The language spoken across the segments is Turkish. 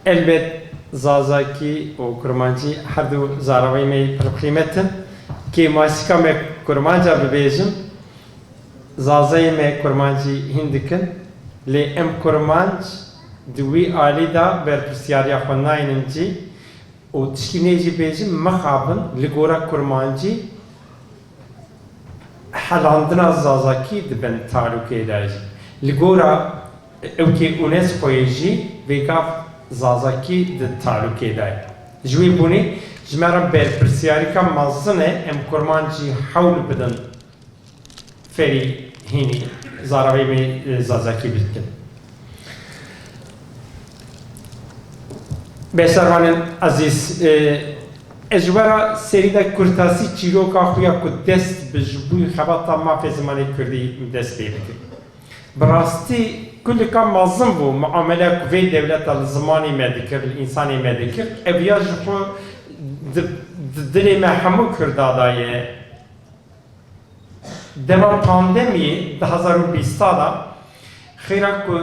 elbet zazaki o kurmancı her du zaravayı me kıymetin ki masika me kurmanca bebejim zazayı me kurmancı hindikin le em kurmanc duvi alida ber pisyariya xonayınci o tişkineci bejim makabın ligora kurmancı halandına zazaki diben taluke ederci ligora evki UNESCO'yji veka zazaki de taluke eder. Jwi buni jmera ber persiarika mazne em kurmanci hawl beden feri hini zaravi mi zazaki bitkin. Besarvanın aziz ejwara serida kurtasi çiroka xuya ku dest bijbu xabata ma fe zamanı kurdi dest beybikin. براستی كل كان منظم بو معاملة كوي دولة الزماني مدكر الإنساني مدكر أبياج خو دلي ما حمو كرداداية دما باندمي 2020 دا خيرا كو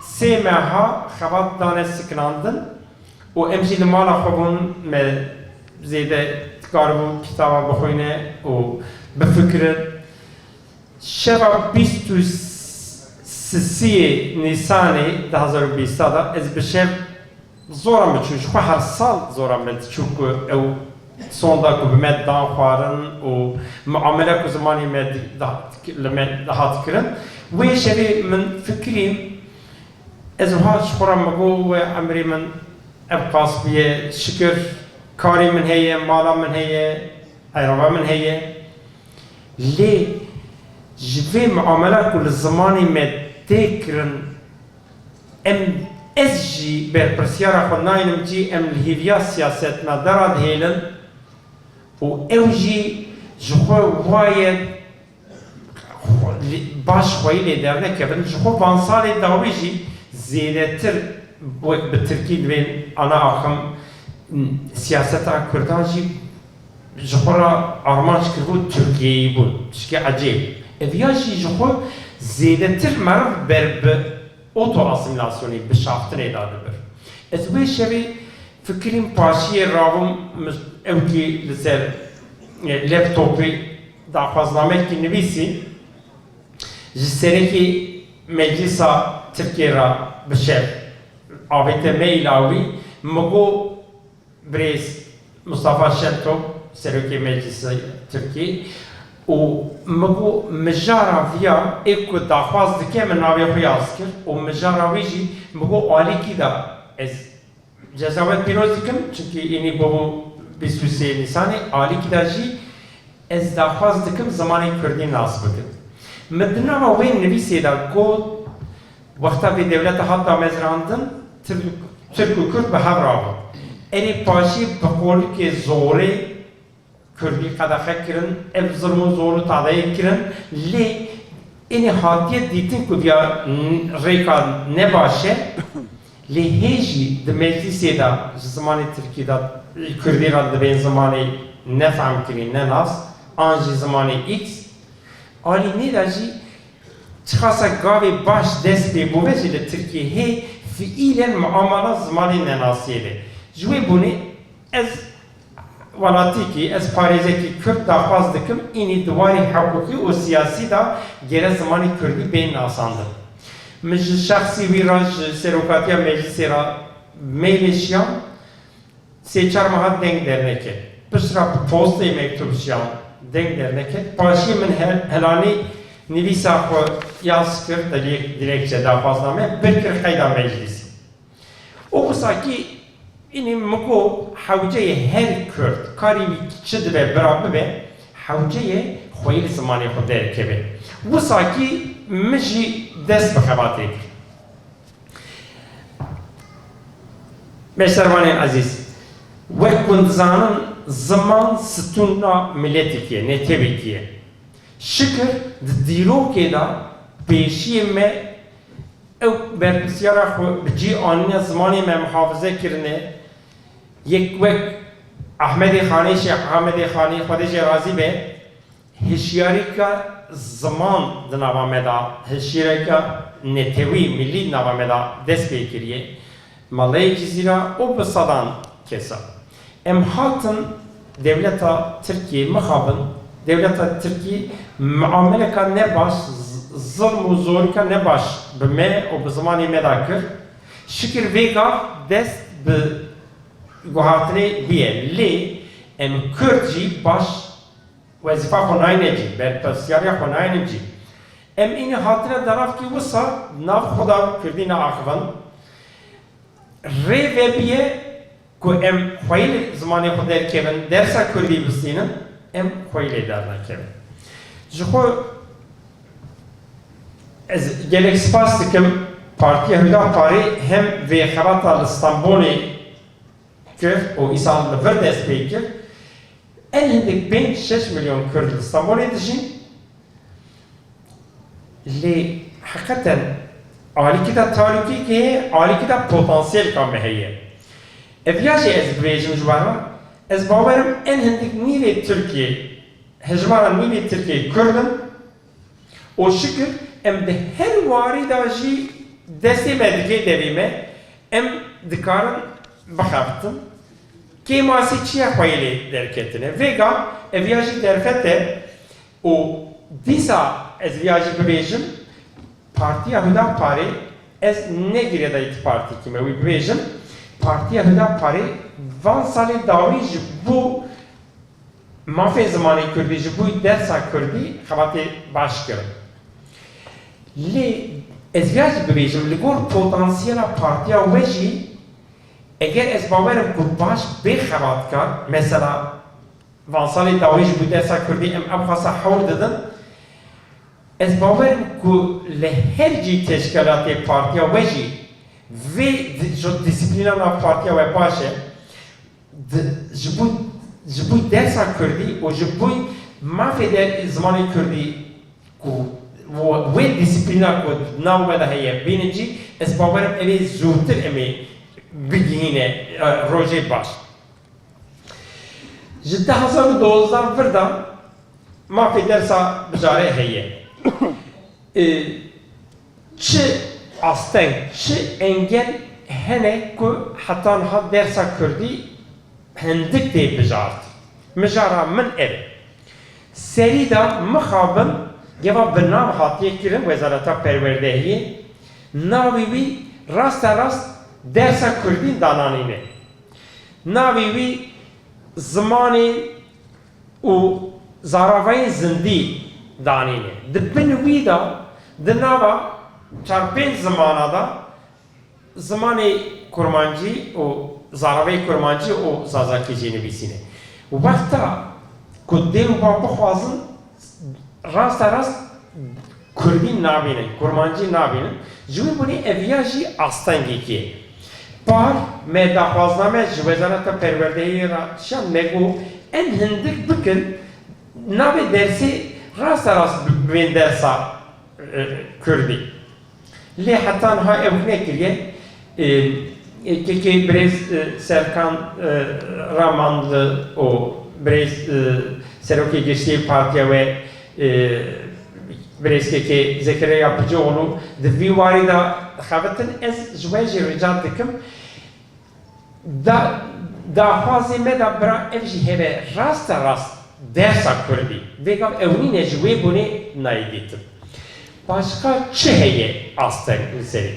سي ماها خبات دانه سكناندن و امجي لمالا خوبون ما زيادة تقاربو كتابا بخوينه و بفكر شباب 20 Sisiye Nisan'ı 2020'da ez bişev zora mı çünkü her sal zora mı çünkü ev sonda kubimet dan xwarın o muamele ku zamanı med daha tıkırın ve şevi min fikrim ez ha şura mego ve emri min ev qasbiye şükür kari min heye mala min heye ayrava min heye li jve muamele ku zamanı med تكرن ام اس جي برسيارة خناينم جي ام الهيفيا سياستنا دراد هيلن و او جي جخو وايد باش خوي لي درنا كبن جخو فانسالي داوي جي زينتر وك بالتركيد بين انا اخم سياستا كردان جي جخورا ارمانش كربو تركيا بو شكي عجيب افيا جي جخو زیادتر مرد بر اوتو اسیمیلاسیونی به شافتن اداره بر. از وی شبی فکریم پاشی راوم اوکی لسر لپتوپی داخوازنامه کی نویسی جسری کی مجلسا ترکیه را بشر آویت میلاوی مگو بریز مصطفی شنتو سروکی مجلس ترکیه و مگو مجارا ویا ایکو داخواز دکه من ناوی خیاس کرد و مجارا ویجی مگو آلی کی دا از جزاوت پیروز دکم چونکه اینی بابو 23 نیسانی آلی کی دا جی از داخواز دکم زمانی کردی ناس بکن مدنا و وین نویسی دا گود وقتا به دولت حتی مزراندن ترک و کرد به هر رابط اینی پاشی بقول که زوری Kürdi kadar kirin, ev zulmü zoru tadayı kirin, le ini hatiyet ditin kudiya reka ne başe, le heji de meclisi da zamanı Türkiye'de Kürdi radde ben zamanı ne fahm kirin ne nas, anji zamanı X, ali ne daji çıkasa gavi baş desti bu vesile Türkiye he fiilen muamala zamanı ne nasiyede. Jwe bunu ez Valaتی کی از پاریزه کی کرد داخواست دکم اینی دوای حقوقی و سیاسی دا گره زمانی کردی بین آسانده. مج شخصی ویراج سروکاتیا مجلسی را میلیشیان سه چهار ماه دنگ درنکه. پشرا پوستی مکتوبشیان دنگ درنکه. پاشی من هلانی نویسا خو یاز کرد dilekçe داخواستنامه برکر خیدا مجلسی. او بساکی اینی مگو حوجه هر کرد کاری چه به برابر به حوجه خویل زمانی خود درکه به و ساکی مجی دست بخواتی بشروان عزیز وقت زمان زمان ستونا ملتی کیه نتیبی کیه شکر دیرو که دا پیشی me او برپسیارا خو بجی آنیا زمانی me محافظه کرنه یک وقت احمد خانی شیخ احمد خانی خودش راضی به هشیاری کا زمان دنوا مدا هشیاری کا نتوی ملی نوا مدا دست به کریه Malay Cizira o besadan kesa. Em hatın devleta Türkiye mıhabın devleta Türkiye muameleka ne baş zulm zorika ne baş bime o zamanı medakır. Şükür vega dest be guhatne biye li em Kürtçi baş vazifa konayneci berpasiyarya konayneci. Em ini hatine daraf ki vasa nav Xuda Kürdina akvan re ve biye ku em xwayl zamanı Xuda kevin dersa Kürdi bistinin em xwayl derna kevin. Jixo ez gelek spas dikim Partiya Hüdaparê hem vê xerata li Stenbolê kir û îsal li vir dest pê kir en hindik 5-6 milyon Kurd li Stenbolê dijîn lê heqeten alîkîta tarîkî heye alîkîta potansiyel ka me heye. Ev ya jî ez bibêjim ji wan ez bawerim en hindik nîvê Tirkiye hejmara nîvê Tirkiye Kurdin û şikir em di her warî da jî destê me dike devê me em dikarin bixebtin kê masî çiya xwayê derketine vêga ev ya jî derfete û dîsa ez ya jî bibêjim Partiya Hüdaparê ez negire da îtîpartîkî me wî bibêjim Partiya Hüdaparê van salê dawî ji bo mafê zimanê Kurdî ji bo dersa Kurdî xebatê baş kirin. Lê ez ya jî bibêjim li gor potansiyela partiya we jî eger ez bawerim ku baş bê xebatkar mesela van salê dawî ji bo dersa Kurdî em ev xwasa hewl didin ez bawerim ku li her cî teşkilatê partiya we jî vê ji disiplîna nav partiya we baş e ji bo dersa Kurdî û ji bo mafê de zimanê Kurdî ku wê disiplîna ku nav me de heye bînin jî ez bawerim ev ê zûtir em ê bigihîne rojê baş. Ji 2012 vir da mafê dersa bijarê heye. Çi asteng, çi engel hene ku heta niha dersa Kurdî hindik tê bijart. Mijara min ev. Serî da mixabin geva bi nav hatiye kirin Wezareta Perwerdehiyê navê wî rasta rast dersa Kurdî dananîne. Navê wî zimanê û zaravayên zindî danîne. Di bin wî da di nava çar-pênc zimana da zimanê kurmancî û zaravayê kurmancî û zazakî jî nivîsîne. Wexta ku dê û bav bixwazin rasta rast Kurdî nabînin, kurmancî nabînin ji wî bunî ev ya jî astengekî ye. Par me daxwazname ji Wezareta Perwerdehiyê re şan me got em hindik bikin navê dersê rasta rast bibên dersa Kurdî. Lê heta niha ew nekiriye kekê birêz Serkan Ramanlı û birêz Serokê Geştiyê Partiya we birêzkekê Zekeriya Yapıcıoğlu di vî warî da dixebitin ez ji we jî rica dikim daxwazê me da bira ev jî hebe rasta rast dersa Kurdî vêgav ewnîne ji wê bunê nayê dîtin. Başka çi heye asteng li serî?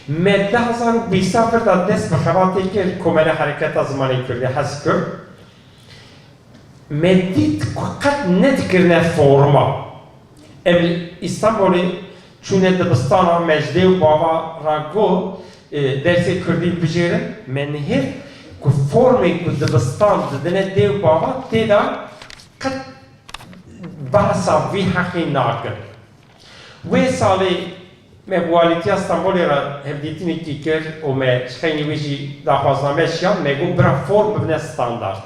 Me 2020 da dest bi xebatê kir Komele Hereketa Zimanê Kurdî hez kir me dît ku qet nedikirine forma. Em İstanbulê çûne dibistana mejdê û bava ra got dersê Kurdî bijêrin me nihêr ku formê ku dibistan didine dê û bava tê da qet behsa vî heqî nakin. Wê salê me walîtiya Stenbolê ra hevdîtinekî kir û me ji xeynî wê jî daxwazname şiyan me got bira form bibine standard.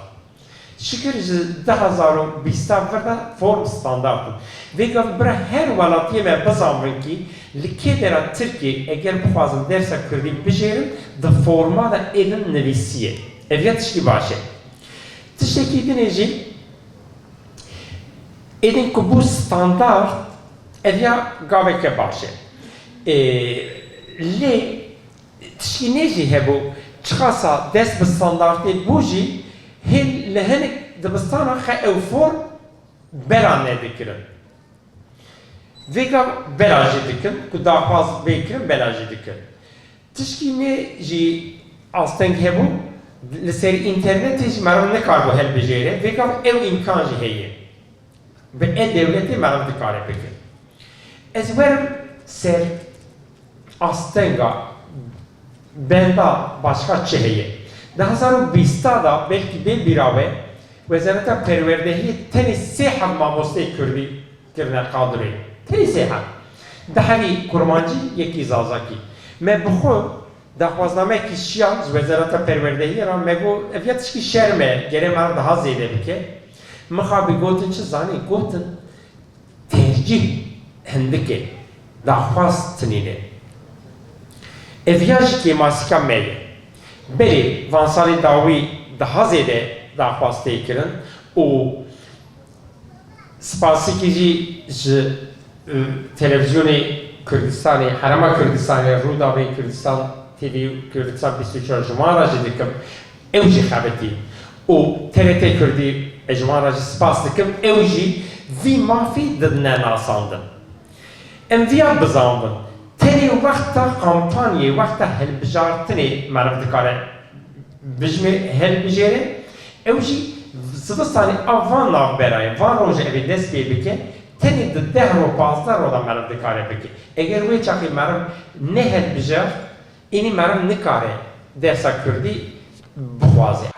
Şükür ji 2020 vir da form standardin. Vêgav bira her welatiyê me bizanvin kî li kê dera Tirkiye eger bixwazin dersa Kurdî bijêrin di forma da êdin nivîsiye. Ev ya tiştî baş e. Tiştekî dinê jî êdin ku bu standard ev ya gaveke baş e. Lê tiştî nê jî hebû çıkasa dest bi standartê bû jî hên li hinek dibistana xe ewfor bera nedikirin. Vêga bela jî dikin, ku daxwaz bêkirin bela jî dikin. Tişkî nê jî asteng hebû, li ser internetê jî meriv nikarbû helbijêre, vêga ew imkan jî heye. Ve e-devletê meriv dikare bike. Ez werim ser astenga benda başka çi heye. 2020 da belki bê bîrave Wezareta Perwerdehiyê tenê sê hev mamosteyê Kurdî kirine qadrê. Tenê sê hev. Dehevî kurmancî, yekî zazakî. Me bi xwe daxwaznameyekî şiyan ji Wezareta Perwerdehiyê re me got ev ya tişkî şerm e, gerê me daha zêde bike. Mixabî gotin çi zanî? Gotin tercih hindikê, daxwaz tinîne. Ev ya ji kêmasîka me ye. Belê van salê dawî daha zêde daxwaz tê kirin û spasikî jî ji televizyonê Kurdistanê, Herêma Kurdistanê, Rûdawê Kurdistan TV Kurdistan 24 ji wan re jî dikim, ew jî xebitî. û TRT Kurdî ji wan re jî spas dikim, ew jî vî mafî didine nasandin. Em viya bizandin. Tenê wexta kampanyê, wexta hilbijartinê meriv dikare bijmê hilbijêre, ew jî zivistanê a van navberayê, van rojê evê dest pê bike, tenê di 10 ro 15 ro da meriv dikare bike. Eger wê çaqî meriv ne hilbijar, înî meriv nikare dersa Kurdî bixwaze.